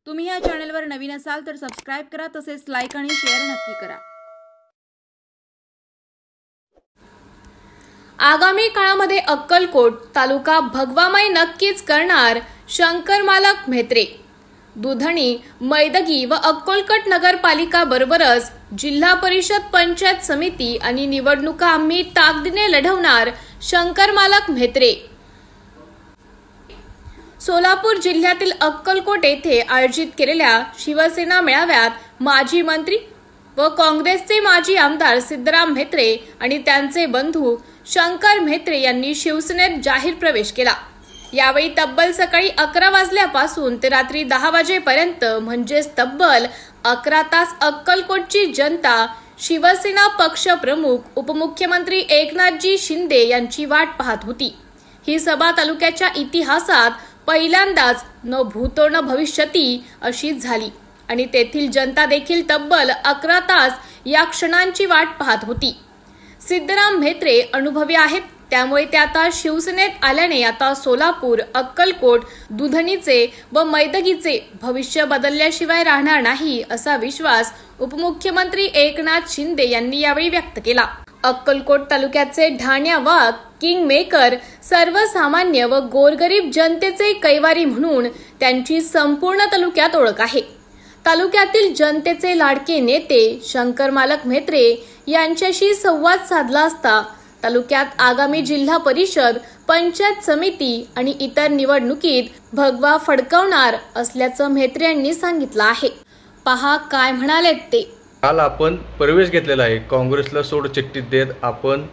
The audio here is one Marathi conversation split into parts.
तुम्ही या चॅनलवर नवीन असाल तर सबस्क्राइब करा, तसेच लाईक आणि शेअर नक्की करा। आगामी काळामध्ये अक्कलकोट तालुका भगवामय नक्कीच करणार शंकर मालक म्हेत्रे। दुधणी, मैदगी व अक्कलकोट नगरपालिका बरोबरच जिल्हा परिषद, पंचायत समिती आणि निवडणुका आम्ही ताकदीने लढवणार शंकर मालक म्हेत्रे। सोलापूर जिल्ह्यातील अक्कलकोट येथे आयोजित केलेल्या शिवसेना मेळाव्यात माजी मंत्री व काँग्रेसचे माजी आमदार सिद्धराम म्हेत्रे आणि त्यांचे बंधू शंकर म्हेत्रे यांनी शिवसेनेत जाहीर प्रवेश केला। यावेळी तब्बल सकाळी 11 वाजल्यापासून ते रात्री 10 वाजेपर्यंत म्हणजेच तब्बल 11 तास अक्कलकोटची जनता शिवसेना पक्ष प्रमुख उपमुख्यमंत्री एकनाथजी शिंदे यांची वाट पाहत होती। ही सभा तालुक्याच्या इतिहासात पहिल्यांदाच न भूतो न भविष्यती अशी झाली आणि तेथील जनता देखील तब्बल 11 तास या क्षणांची वाट पाहत होती। सिद्धराम म्हेत्रे अनुभवी आहेत, त्यामुळे ते आता शिवसेनेत आल्याने आता सोलापूर, अक्कलकोट, दुधणीचे व मैदगीचे भविष्य बदलल्याशिवाय राहणार नाही असा विश्वास उपमुख्यमंत्री एकनाथ शिंदे यांनी यावेळी व्यक्त केला। अक्कलकोट तालुक्याचे ढाण्या वाघ, किंग मेकर, सर्वसामान्य व गोरगरीब जनतेचे कैवारी म्हणून त्यांची संपूर्ण तालुक्यात ओळख आहे। तालुक्यातील जनतेचे लाडके नेते शंकर मालक म्हेत्रे यांच्याशी संवाद साधला असता तालुक्यात आगामी जिल्हा परिषद, पंचायत समिती आणि इतर निवडणुकीत भगवा फडकवणार असल्याचं म्हेत्रे यांनी सांगितलं आहे। पहा काय म्हणालेत ते। काल आपण प्रवेश घेतलेला आहे, काँग्रेसला सोड चिठ्ठी देत आपण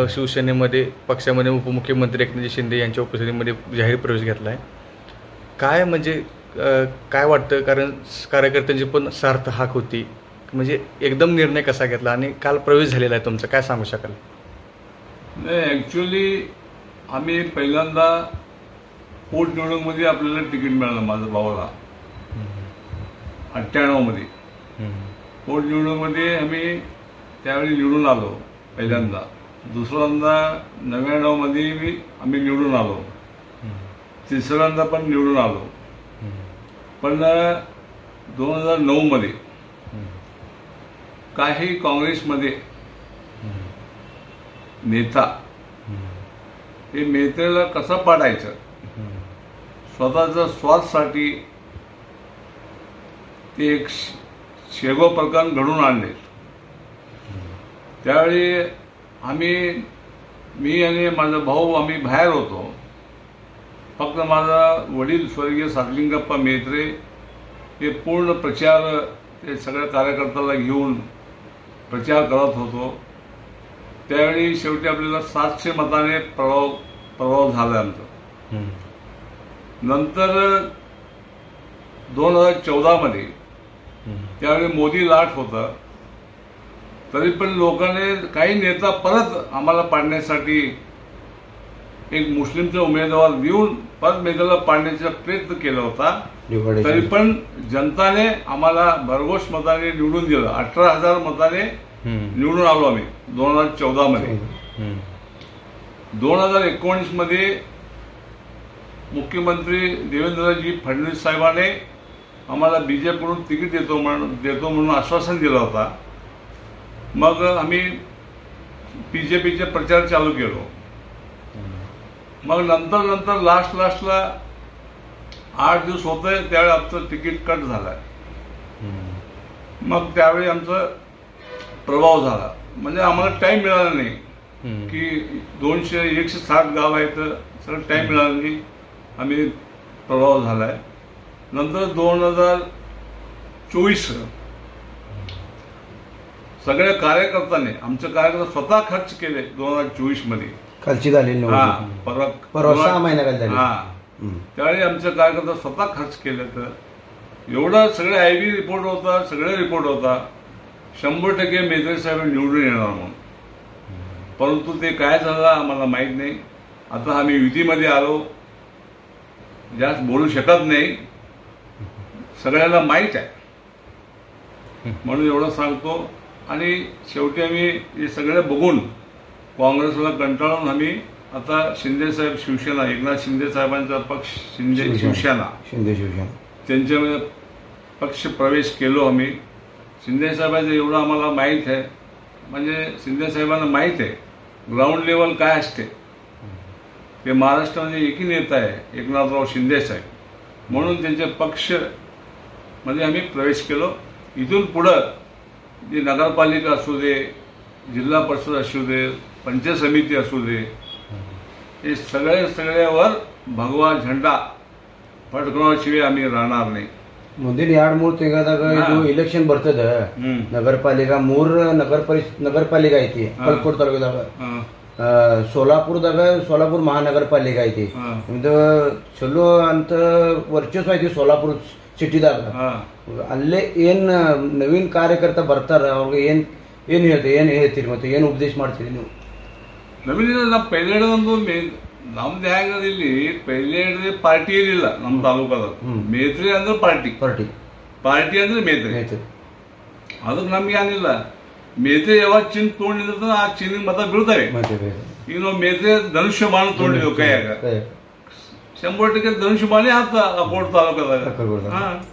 शिवसेनेमध्ये पक्षामध्ये उपमुख्यमंत्री एकनाथ शिंदे यांच्या उपस्थितीमध्ये जाहीर प्रवेश घेतला आहे। काय म्हणजे काय वाटतं, कारण कार्यकर्त्यांची पण सार्थ हाक होती, म्हणजे एकदम निर्णय कसा घेतला आणि काल प्रवेश झालेला आहे तुमचा, काय सांगू शकाल? नाही, ॲक्च्युली आम्ही पहिल्यांदा पोटनिवडणुकीमध्ये आपल्याला तिकीट मिळालं माझ्या भावाला 98 मध्ये। पोटनिवडणुकीमध्ये आम्ही त्यावेळी निवडून आलो पहिल्यांदा, दुसऱ्यांदा 99 मध्ये आम्ही निवडून आलो, तिसऱ्यांदा पण निवडून आलो। पण 2009 मध्ये काही काँग्रेसमध्ये नेता हे म्हेत्रेला कसं पाडायचं, स्वतःच्या स्वार्थसाठी ते एक शेगो प्रकरण घडून आणले। त्यावेळी मी आणि माझा भाऊ आम्ही बाहेर होतो, फक्त माझा वडील स्वर्गीय सातलिंगप्पा म्हेत्रे हे पूर्ण प्रचार ते सगळ्या कार्यकर्त्याला घेऊन प्रचार करत होतो। त्यावेळी शेवटी आपल्याला 700 मताने प्रभाव झाला आमचा। नंतर 2014 मध्ये त्यावेळी मोदी लाट होता, तरी पण लोकांनी काही नेता परत आम्हाला पाडण्यासाठी एक मुस्लिमचा उमेदवार देऊन परत मेघाला पाडण्याचा प्रयत्न केला होता, तरी पण जनताने आम्हाला भरघोस मताने निवडून दिलं। 18,000 मताने निवडून आलो आम्ही 2014 मध्ये। 2019 मध्ये मुख्यमंत्री देवेंद्रजी फडणवीस साहेबांनी आम्हाला बीजेपीकडून तिकीट देतो म्हणून आश्वासन दिलं होता। मग आम्ही बीजेपीचे प्रचार चालू केलो। मग नंतर लास्टला 8 दिवस होते त्यावेळी आमचं तिकीट कट झालं। मग त्यावेळी आमचा प्रभाव झाला, म्हणजे आम्हाला टाइम मिळाला नाही की 160 गाव आहेत, सगळं टाइम मिळाला नाही, आम्ही प्रभाव झालाय। नंतर 2024 सगळ्या कार्यकर्त्यांनी, आमचे कार्यकर्ते स्वतः खर्च केले 2024 मध्ये खर्ची झालेली परवा 6 महिन्याखाली झाली। त्यावेळी आमचे कार्यकर्ते स्वतः खर्च केले, तर एवढं सगळे आयबी रिपोर्ट होता, सगळे रिपोर्ट होता 100% म्हेत्रे साहेब निवडून येणार म्हणून, परंतु ते काय झालं आम्हाला माहीत नाही। आता आम्ही युतीमध्ये आलो, जास्त बोलू शकत नाही, सगळ्यांना माहीत आहे म्हणून एवढं सांगतो। आणि शेवटी आम्ही हे सगळे बघून काँग्रेसला कंटाळून आम्ही आता शिंदे साहेब शिवसेना, एकनाथ शिंदे साहेबांचा पक्ष शिंदे शिवसेना त्यांच्यामध्ये पक्ष प्रवेश केलो आम्ही. शिंदेसाहेबांचं एवढं आम्हाला माहीत आहे, म्हणजे शिंदेसाहेबांना माहीत आहे ग्राउंड लेवल काय असते. ते महाराष्ट्रामध्ये एकही नेता आहे एकनाथराव शिंदेसाहेब, म्हणून त्यांच्या पक्षमध्ये आम्ही प्रवेश केलो. इथून पुढं जे नगरपालिका असू दे, जिल्हा परिषद असू दे, पंचायत समिती असू दे, हे सगळ्यावर भगवा झेंडा फडकवण्याशिवाय आम्ही राहणार नाही. ಮುಂದಿನ 2-3 ತಿಂಗಳದಾಗ ಇದು ಇಲೆಕ್ಷನ್ ಬರ್ತದ. ನಗರಪಾಲಿಕಾ 3 ನಗರಪಾಲಿಕಾ ಐತಿ ಕಲ್ಕೋಟ್ ತಾಲೂಕದಾಗ. ಸೋಲಾಪುರ ಮಹಾನಗರ ಪಾಲಿಕೆ ಐತಿ. ಇದು ಚಲೋ ಅಂತ ವರ್ಚಸ್ವ ಐತಿ ಸೋಲಾಪುರ ಸಿಟಿದಾಗ. ಅಲ್ಲೇ ಏನ್ ನವೀನ್ ಕಾರ್ಯಕರ್ತ ಬರ್ತಾರ ಅವ್ರಿಗೆ ಏನ್ ಹೇಳ್ತೀರಿ ಮತ್ತೆ ಏನು ಉಪದೇಶ ಮಾಡ್ತೀರಿ ನೀವು? ನವೀನ್ ನಾವು ಪೈಲೆ ಒಂದು ನಮ್ದು ಹೇಗದ ಇಲ್ಲಿ ಪೈಲೆ ಪಾರ್ಟಿ ಏನಿಲ್ಲ ನಮ್ಮ ತಾಲೂಕದಾಗ. ಮೇತ್ರಿ ಅಂದ್ರೆ ಪಾರ್ಟಿ ಅಂದ್ರೆ ಮೇತ್ರಿ. ಅದಕ್ಕೆ ನಮ್ಗೆ ಏನಿಲ್ಲ, ಮೇತ್ರಿ ಯಾವಾಗ ಚಿನ್ ತೊಗೊಂಡಿರ್ತದ ಆ ಚಿನ್ನಿಗೆ ಮತ ಬೀಳ್ತವೆ. ಈಗ ನಾವು ಮೇತ್ರಿ ಧನುಷ್ಯಬಾಣ ತೊಗೊಂಡಿದ್ದೇವೆ ಕೈಯಾಗ, 100% ಧನುಷ್ಯಬಾಣಿ ಆತ अकोट तालुक्यात.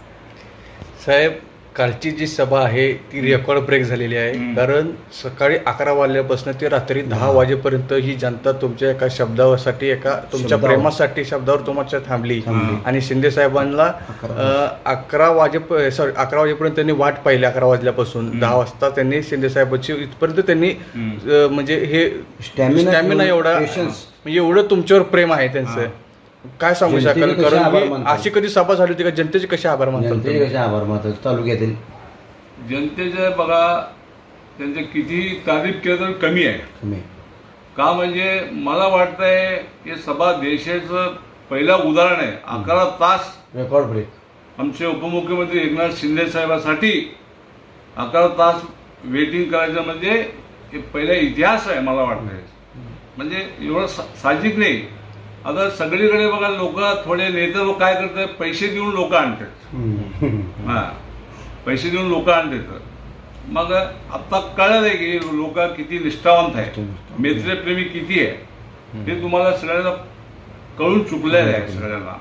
साहेब, कालची जी सभा आहे ती रेकॉर्ड ब्रेक झालेली आहे. कारण सकाळी 11 वाजल्यापासून ते रात्री 10 वाजेपर्यंत ही जनता तुमच्या एका शब्दासाठी, एका तुमच्या प्रेमासाठी शब्दावर तुमच्या थांबली. आणि शिंदे साहेबांना 11 वाजेपर्यंत त्यांनी वाट पाहिली. 11 वाजल्यापासून 10 वाजता त्यांनी शिंदे साहेबांची इथपर्यंत त्यांनी म्हणजे हे स्टॅमिना एवढा, म्हणजे एवढं तुमच्यावर प्रेम आहे त्यांचं. काय सांगू शकाल? कारण अशी कधी सभा झाली होती का? जनतेचे कसे आभार मानतात तालुक्यातील जनतेचे? बघा, त्यांचे किती तारीफ केलं तर कमी आहे. का म्हणजे मला वाटतंय हे सभा देशाचं पहिलं उदाहरण आहे. 11 तास रेकॉर्ड ब्रेक. आमचे उपमुख्यमंत्री एकनाथ शिंदे साहेबांसाठी 11 तास वेटिंग करायचं म्हणजे हे पहिला इतिहास आहे मला वाटतंय. म्हणजे एवढं साहजिक नाही. आता सगळीकडे बघा लोक, थोडे नेते लोक काय करतात, पैसे देऊन लोक आणतात. पैसे देऊन लोक आणतात. मग आता कळलं आहे की लोक किती निष्ठावंत आहे, मैत्रीप्रेमी किती आहे, हे तुम्हाला सगळ्यांना कळून चुकलेलं आहे सगळ्यांना.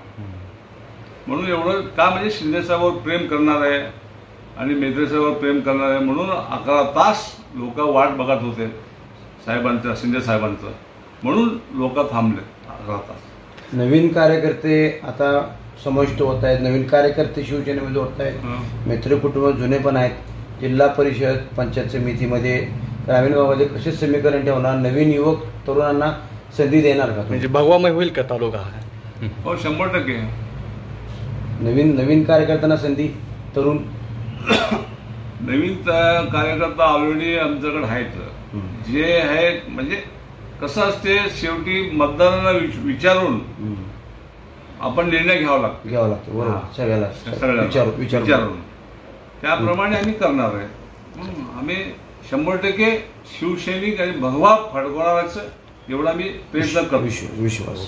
म्हणून एवढं का म्हणजे शिंदेसाहेबांवर प्रेम करणार आहे आणि मैत्रीसाहेबांवर प्रेम करणार आहे, म्हणून 11 तास लोक वाट बघत होते साहेबांचं, शिंदे साहेबांचं. म्हणून लोक थांबले 11 तास. नवीन कार्यकर्ते आता समाविष्ट होत आहेत. नवीन कार्यकर्ते शिवसेनेमध्ये होत आहेत. मैत्री कुटुंब जुने पण आहेत. जिल्हा परिषद, पंचायत समितीमध्ये, ग्रामीण भागामध्ये कसे समीकरण ठेवणार? नवीन युवक तरुणांना संधी देणार का? म्हणजे भगवामय होईल का तालुका? हो, 100%. नवीन कार्यकर्त्यांना संधी, तरुण नवीन कार्यकर्ता ऑलरेडी आमच्याकडे आहेत. जे आहेत म्हणजे कसं असते, शेवटी मतदारांना विचारून आपण निर्णय घ्यावा लागतो. बरोबर, सगळ्याला विचारून त्याप्रमाणे आम्ही करणार आहे. आम्ही 100% शिवसैनिक आणि भगवा फडकवणाराचं एवढा आम्ही प्रयत्न करतो. विश्वास